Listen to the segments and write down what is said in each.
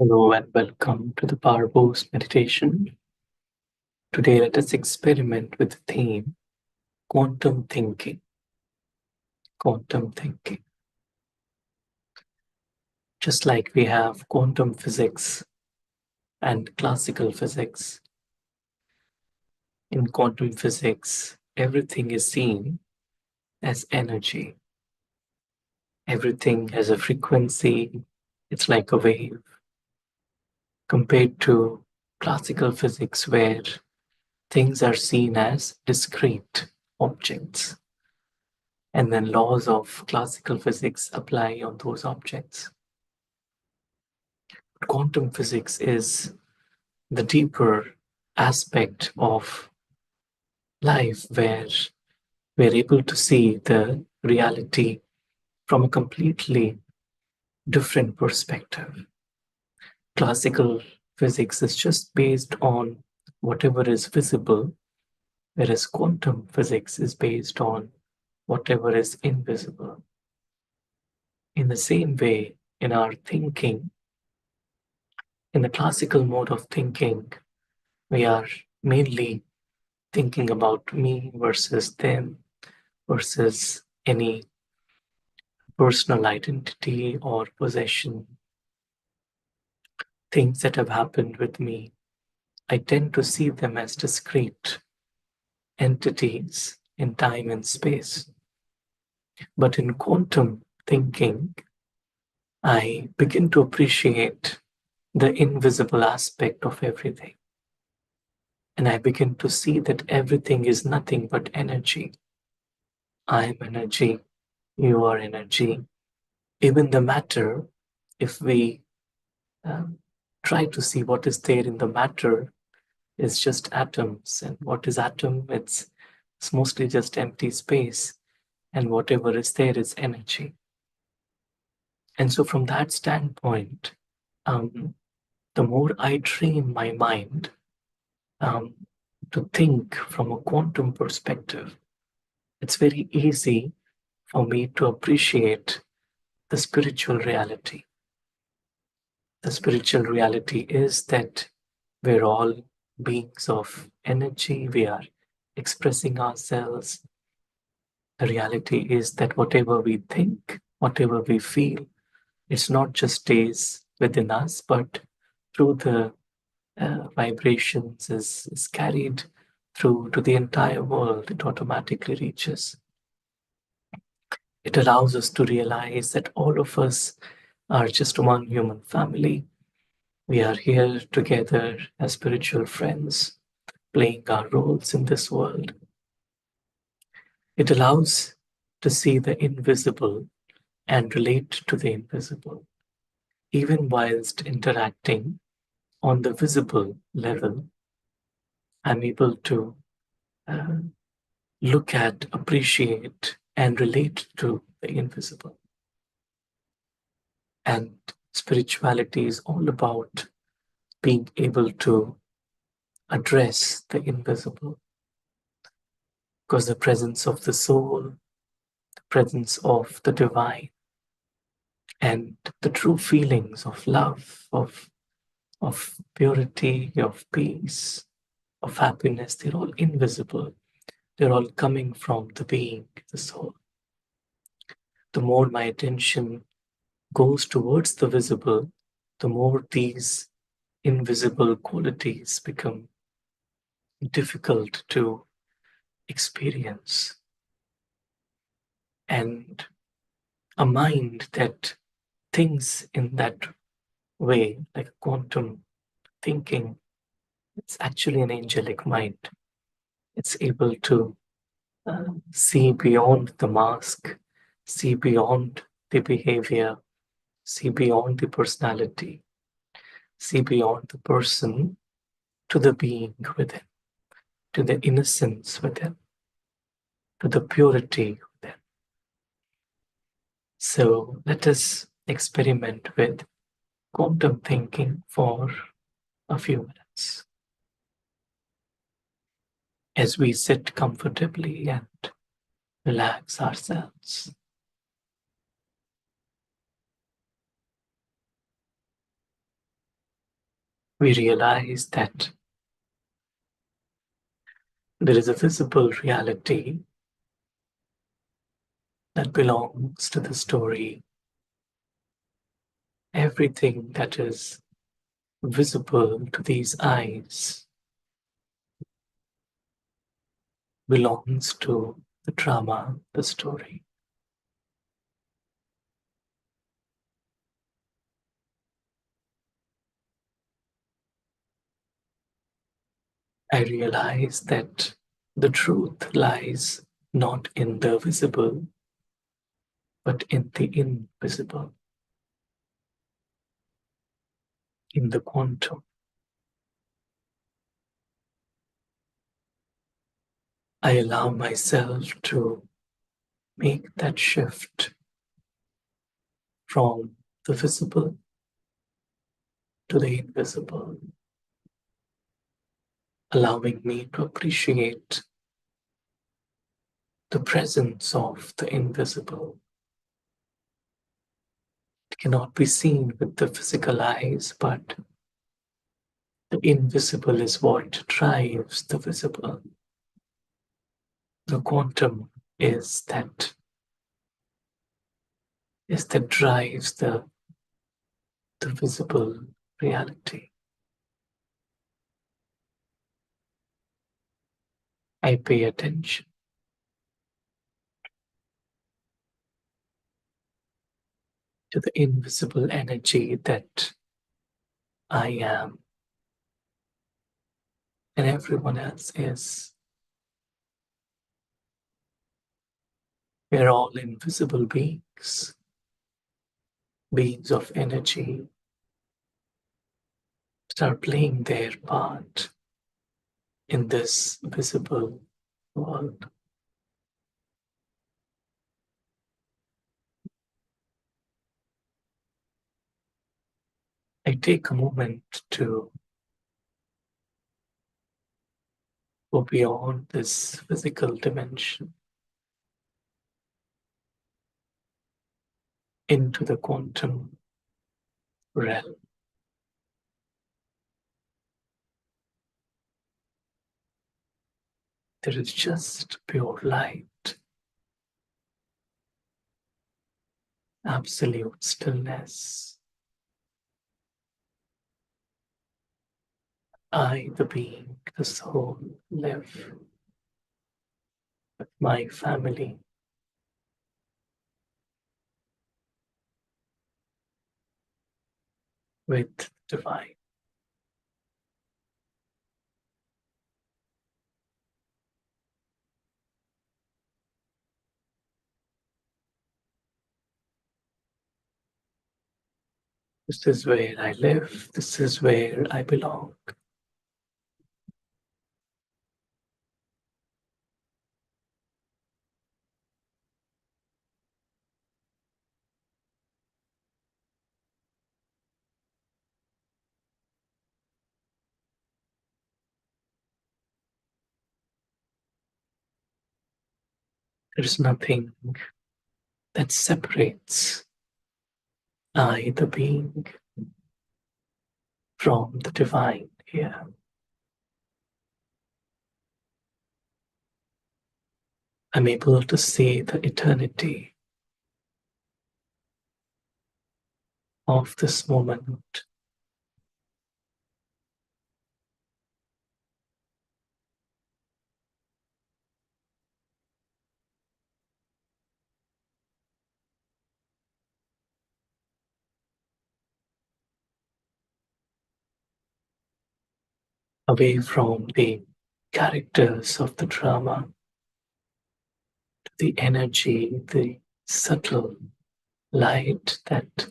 Hello and welcome to the Powerboost meditation. Today, let us experiment with the theme quantum thinking. Quantum thinking. Just like we have quantum physics and classical physics, in quantum physics, everything is seen as energy. Everything has a frequency, it's like a wave, compared to classical physics, where things are seen as discrete objects. And then laws of classical physics apply on those objects. Quantum physics is the deeper aspect of life where we're able to see the reality from a completely different perspective. Classical physics is just based on whatever is visible, whereas quantum physics is based on whatever is invisible. In the same way, in our thinking, in the classical mode of thinking, we are mainly thinking about me versus them versus any personal identity or possession, things that have happened with me. I tend to see them as discrete entities in time and space. But in quantum thinking, I begin to appreciate the invisible aspect of everything. And I begin to see that everything is nothing but energy. I am energy, you are energy. Even the matter, if we um, try to see what is there in the matter, is just atoms. And what is atom? It's mostly just empty space. And whatever is there is energy. And so, from that standpoint, um, the more I train my mind um, to think from a quantum perspective, it's very easy for me to appreciate the spiritual reality. The spiritual reality is that we're all beings of energy, we are expressing ourselves. The reality is that whatever we think, whatever we feel, it's not just stays within us, but through the vibrations is carried through to the entire world. It automatically reaches. It allows us to realize that all of us are just one human family. We are here together as spiritual friends, playing our roles in this world. It allows to see the invisible and relate to the invisible, even whilst interacting on the visible level. I'm able to uh, look at, appreciate, and relate to the invisible. And spirituality is all about being able to address the invisible, because the presence of the soul, the presence of the divine, and the true feelings of love, of purity, of peace, of happiness, they're all invisible. They're all coming from the being, the soul. The more my attention goes towards the visible, the more these invisible qualities become difficult to experience. And a mind that thinks in that way, like quantum thinking, it's actually an angelic mind. It's able to see beyond the mask, see beyond the behavior, see beyond the personality, see beyond the person to the being within, to the innocence within, to the purity within. So let us experiment with quantum thinking for a few minutes as we sit comfortably and relax ourselves. we realize that there is a visible reality that belongs to the story. Everything that is visible to these eyes belongs to the drama, the story. I realize that the truth lies not in the visible, but in the invisible, in the quantum. I allow myself to make that shift from the visible to the invisible, allowing me to appreciate the presence of the invisible. It cannot be seen with the physical eyes, but the invisible is what drives the visible. The quantum is that drives the visible reality. I pay attention to the invisible energy that I am and everyone else is. We're all invisible beings, beings of energy that are playing their part in this visible world. I take a moment to go beyond this physical dimension into the quantum realm. There is just pure light, absolute stillness. I, the being, the soul, live with my family, with divine. This is where I live. This is where I belong. There is nothing that separates I, the being, from the divine here. I'm able to see the eternity of this moment. Away from the characters of the drama, the energy, the subtle light that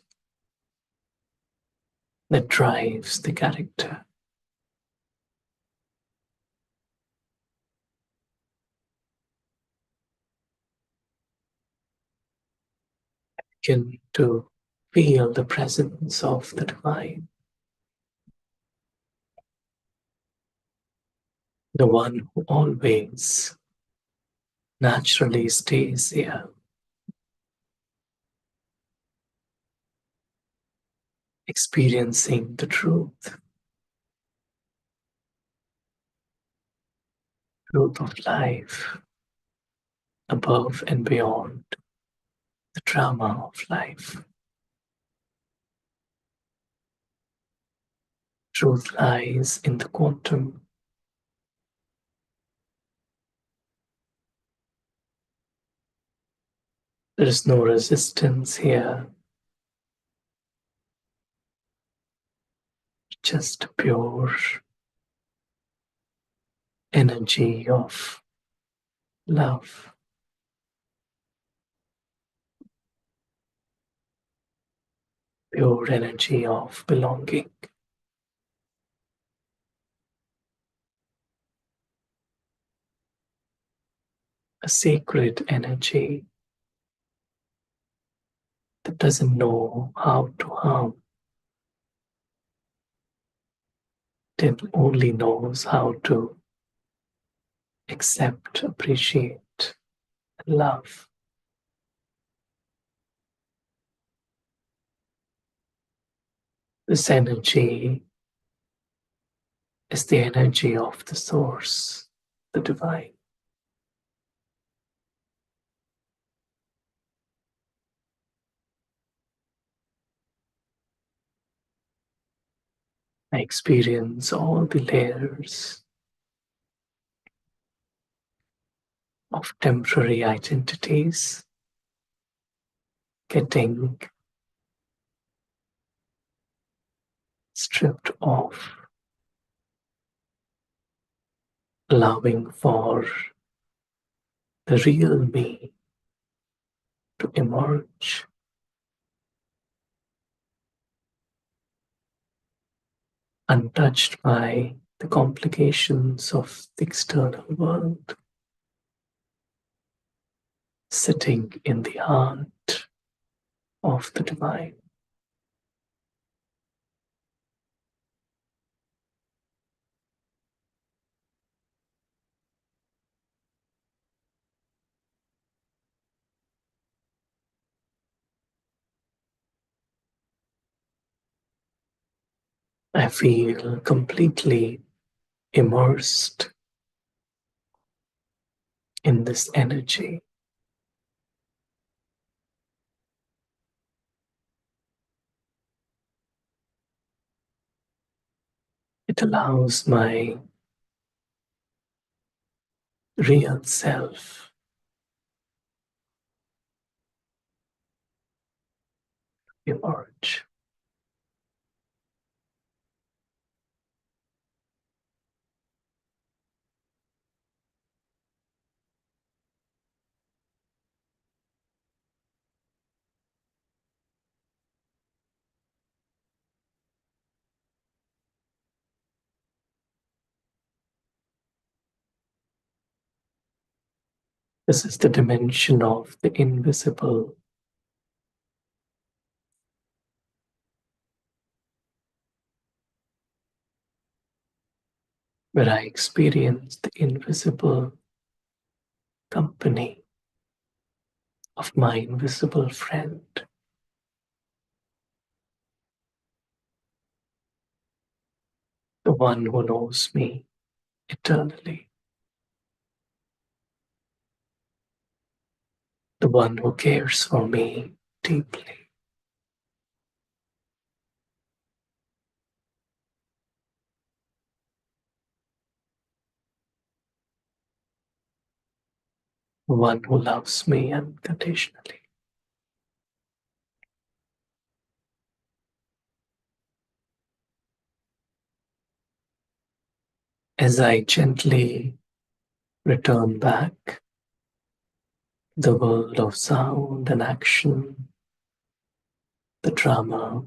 drives the character. Begin to feel the presence of the divine, the one who always naturally stays here, experiencing the truth truth of life above and beyond the drama of life. Truth lies in the quantum. There is no resistance here, just pure energy of love, pure energy of belonging, a sacred energy that doesn't know how to harm, it only knows how to accept, appreciate, and love. This energy is the energy of the source, the divine. I experience all the layers of temporary identities getting stripped off, allowing for the real me to emerge, untouched by the complications of the external world, sitting in the heart of the divine. I feel completely immersed in this energy. It allows my real self to emerge. This is the dimension of the invisible, where I experience the invisible company of my invisible friend, the one who knows me eternally, the one who cares for me deeply, the one who loves me unconditionally. As I gently return back the world of sound and action, the drama,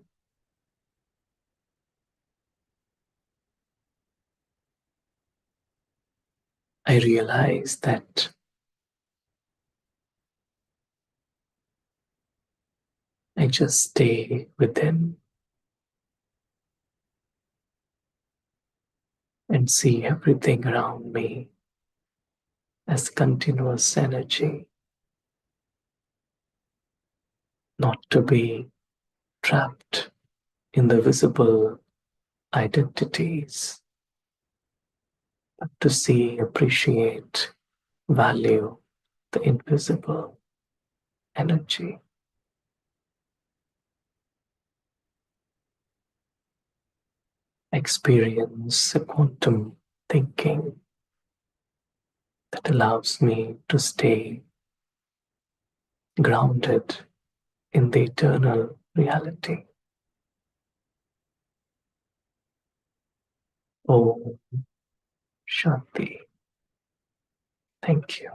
I realize that I just stay within and see everything around me as continuous energy, not to be trapped in the visible identities, to see, appreciate, value the invisible energy. Experience a quantum thinking that allows me to stay grounded in the eternal reality. Oh, Shanti. Thank you.